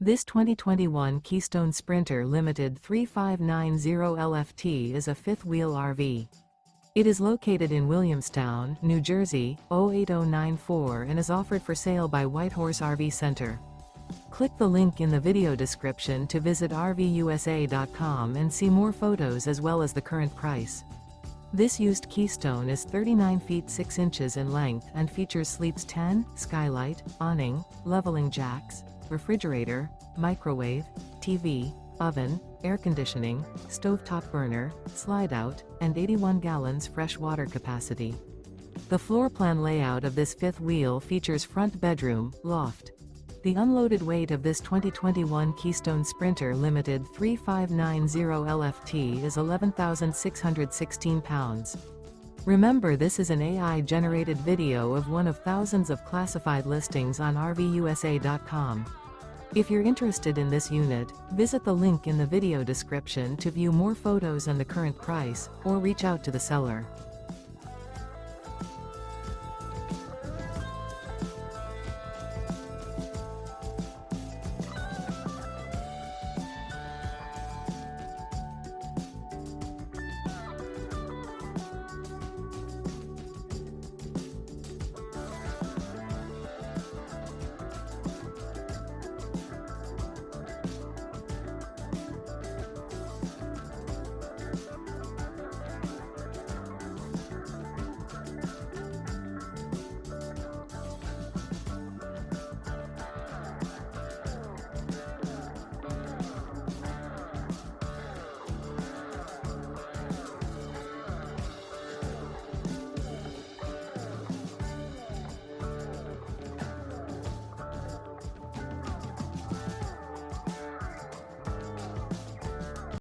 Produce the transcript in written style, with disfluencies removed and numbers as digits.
This 2021 Keystone Sprinter Limited 3590 LFT is a fifth-wheel RV. It is located in Williamstown, New Jersey, 08094 and is offered for sale by Whitehorse RV Center. Click the link in the video description to visit RVUSA.com and see more photos as well as the current price. This used Keystone is 39 feet 6 inches in length and features sleeps 10, Skylight, Awning, leveling jacks, refrigerator, microwave, TV, oven, air conditioning, stovetop burner, Slideout, and 81 gallons fresh water capacity. The floor plan layout of this fifth wheel features front bedroom, loft. The unloaded weight of this 2021 Keystone Sprinter Limited 3590 LFT is 11,616 pounds. Remember, this is an AI-generated video of one of thousands of classified listings on RVUSA.com. If you're interested in this unit, visit the link in the video description to view more photos and the current price, or reach out to the seller.